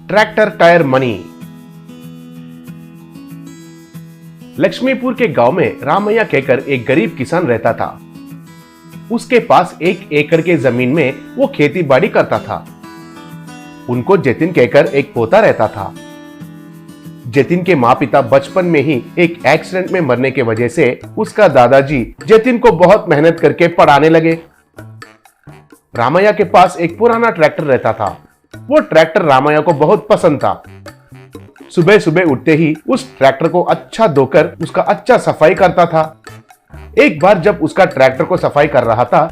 Tractor tyre money. Laxmipur के गांव में रामैया कहकर एक गरीब किसान रहता था। उसके पास 1 एकड़ के जमीन में वो खेती बाड़ी करता था। उनको जतिन कहकर एक पोता रहता था। जतिन के माँ पिता बचपन में ही एक एक्सीडेंट में मरने के वजह से उसका दादाजी जतिन को बहुत मेहनत करके पढ़ाने लगे। रामैया के पास एक पुराना ट्रैक्टर रहता था। वो ट्रैक्टर रामैया को बहुत पसंद था। सुबह सुबह उठते ही उस ट्रैक्टर को अच्छा धोकर उसका अच्छा सफाई करता था। एक बार जब उसका ट्रैक्टर को सफाई कर रहा था,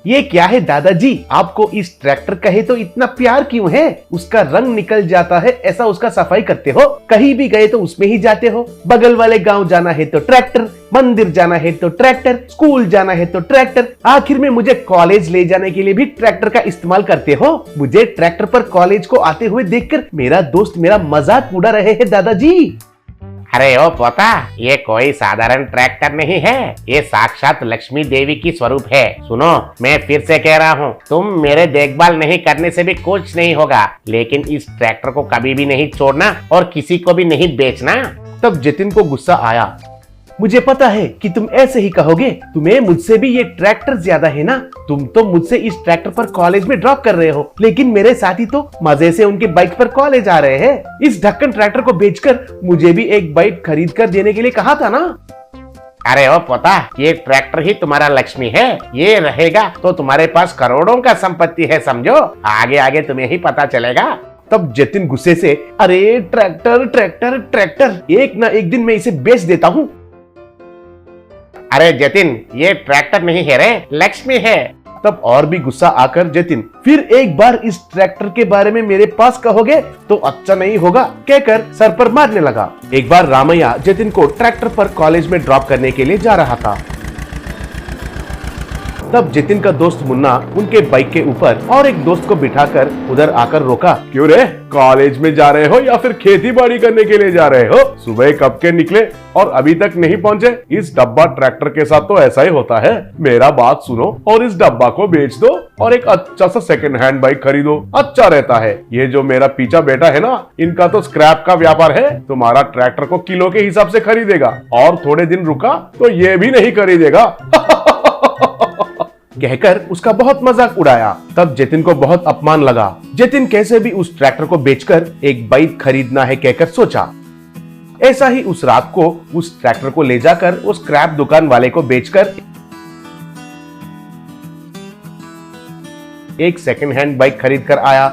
ये क्या है दादाजी, आपको इस ट्रैक्टर कहे तो इतना प्यार क्यों है? उसका रंग निकल जाता है, ऐसा उसका सफाई करते हो? कहीं भी गए तो उसमें ही जाते हो? बगल वाले गांव जाना है तो ट्रैक्टर, मंदिर जाना है तो ट्रैक्टर, स्कूल जाना है तो ट्रैक्टर, आखिर में मुझे कॉलेज ले जाने के लिए भी ट्रैक्टर का इस्तेमाल करते हो। मुझे ट्रैक्टर पर कॉलेज को आते हुए देखकर मेरा दोस्त मेरा मजाक उड़ा रहे हैं दादाजी। अरे ओ पोता, ये कोई साधारण ट्रैक्टर नहीं है, ये साक्षात लक्ष्मी देवी की स्वरूप है। सुनो, मैं फिर से कह रहा हूँ, तुम मेरे देखभाल नहीं करने से भी कुछ नहीं होगा, लेकिन इस ट्रैक्टर को कभी भी नहीं छोड़ना और किसी को भी नहीं बेचना। तब जतिन को गुस्सा आया। मुझे पता है कि तुम ऐसे ही कहोगे, तुम्हें मुझसे भी ये ट्रैक्टर ज्यादा है ना। तुम तो मुझसे इस ट्रैक्टर पर कॉलेज में ड्रॉप कर रहे हो, लेकिन मेरे साथी तो मजे से उनके बाइक पर कॉलेज आ रहे हैं। इस ढक्कन ट्रैक्टर को बेचकर मुझे भी एक बाइक खरीद कर देने के लिए कहा था ना। अरे ओ पोता, ये ट्रैक्टर ही तुम्हारा लक्ष्मी है। ये रहेगा तो तुम्हारे पास करोड़ों का संपत्ति है, समझो। आगे आगे तुम्हें ही पता चलेगा। तब जतिन गुस्से से, अरे ट्रैक्टर ट्रैक्टर ट्रैक्टर, एक ना एक दिन मैं इसे बेच देता हूँ। अरे जतिन, ये ट्रैक्टर नहीं है रे, लक्ष्मी है। तब और भी गुस्सा आकर जतिन, फिर एक बार इस ट्रैक्टर के बारे में मेरे पास कहोगे तो अच्छा नहीं होगा, कहकर सर पर मारने लगा। एक बार रामैया जतिन को ट्रैक्टर पर कॉलेज में ड्रॉप करने के लिए जा रहा था। तब जतिन का दोस्त मुन्ना उनके बाइक के ऊपर और एक दोस्त को बिठाकर उधर आकर रोका। क्यों रे, कॉलेज में जा रहे हो या फिर खेती बाड़ी करने के लिए जा रहे हो? सुबह कब के निकले और अभी तक नहीं पहुंचे? इस डब्बा ट्रैक्टर के साथ तो ऐसा ही होता है। मेरा बात सुनो और इस डब्बा को बेच दो और एक अच्छा सा सेकंड हैंड बाइक खरीदो, अच्छा रहता है। ये जो मेरा पीछा बेटा है ना, इनका तो स्क्रैप का व्यापार है। तुम्हारा ट्रैक्टर को किलो के हिसाब से खरीदेगा और थोड़े दिन रुका तो ये भी नहीं खरीदेगा। कहकर उसका बहुत मजाक उड़ाया। तब जतिन को बहुत अपमान लगा। जतिन कैसे भी उस ट्रैक्टर को बेचकर एक बाइक खरीदना है कहकर सोचा। ऐसा ही उस रात को उस ट्रैक्टर को ले जाकर उस स्क्रैप दुकान वाले को बेचकर एक सेकंड हैंड बाइक खरीद कर आया।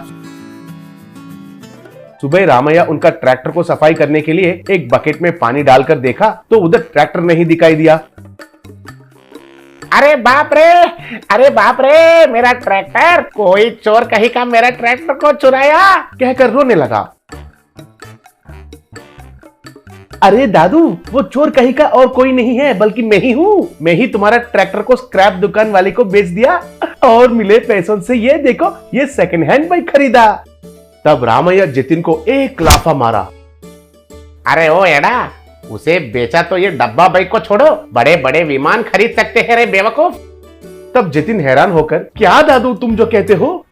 सुबह रामैया उनका ट्रैक्टर को सफाई करने के लिए एक बकेट में पानी डालकर देखा तो उधर ट्रैक्टर नहीं दिखाई दिया। अरे बाप रे, मेरा ट्रैक्टर, कोई चोर कहीं का मेरा ट्रैक्टर को चुराया, कहकर रोने लगा। अरे दादू, वो चोर कहीं का और कोई नहीं है बल्कि मैं ही हूँ। मैं ही तुम्हारा ट्रैक्टर को स्क्रैप दुकान वाले को बेच दिया और मिले पैसों से ये देखो, ये सेकंड हैंड बाइक खरीदा। तब रामैया जतिन को एक लाफा मारा। अरे ओ एड़ा, उसे बेचा तो ये डब्बा बाइक को छोड़ो, बड़े बड़े विमान खरीद सकते हैं रे बेवकूफ। तब जतिन हैरान होकर, क्या दादू तुम जो कहते हो?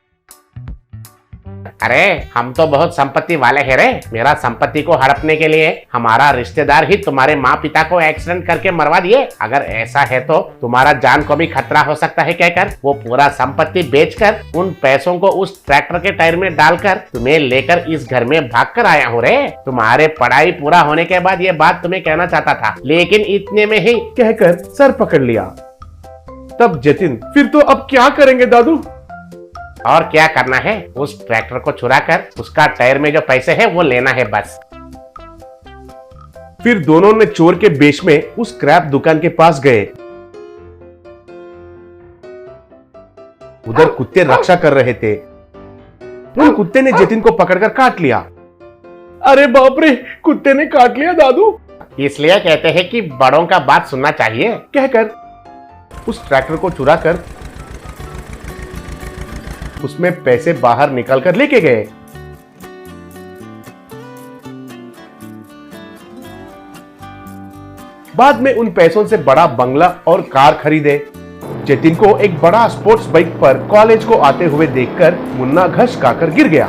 अरे हम तो बहुत संपत्ति वाले हैं रे। मेरा संपत्ति को हड़पने के लिए हमारा रिश्तेदार ही तुम्हारे माँ पिता को एक्सीडेंट करके मरवा दिए। अगर ऐसा है तो तुम्हारा जान को भी खतरा हो सकता है, कहकर वो पूरा संपत्ति बेचकर उन पैसों को उस ट्रैक्टर के टायर में डालकर तुम्हें लेकर इस घर में भागकर आया हूँ रे। तुम्हारे पढ़ाई पूरा होने के बाद ये बात तुम्हें कहना चाहता था, लेकिन इतने में ही, कहकर सर पकड़ लिया। तब जतिन, फिर तो अब क्या करेंगे दादू? और क्या करना है, उस ट्रैक्टर को चुराकर उसका टायर में जो पैसे हैं वो लेना है बस। फिर दोनों ने चोर के बेश में उस स्क्रैप दुकान के पास गए। उधर कुत्ते रक्षा कर रहे थे। उन कुत्ते ने जतिन को पकड़कर काट लिया। अरे बाप रे, कुत्ते ने काट लिया दादू। इसलिए कहते हैं कि बड़ों का बात सुनना चाहिए, कहकर उस ट्रैक्टर को चुराकर उसमें पैसे बाहर निकालकर लेके गए। बाद में उन पैसों से बड़ा बंगला और कार खरीदे। जतिन को एक बड़ा स्पोर्ट्स बाइक पर कॉलेज को आते हुए देखकर मुन्ना घस खाकर गिर गया।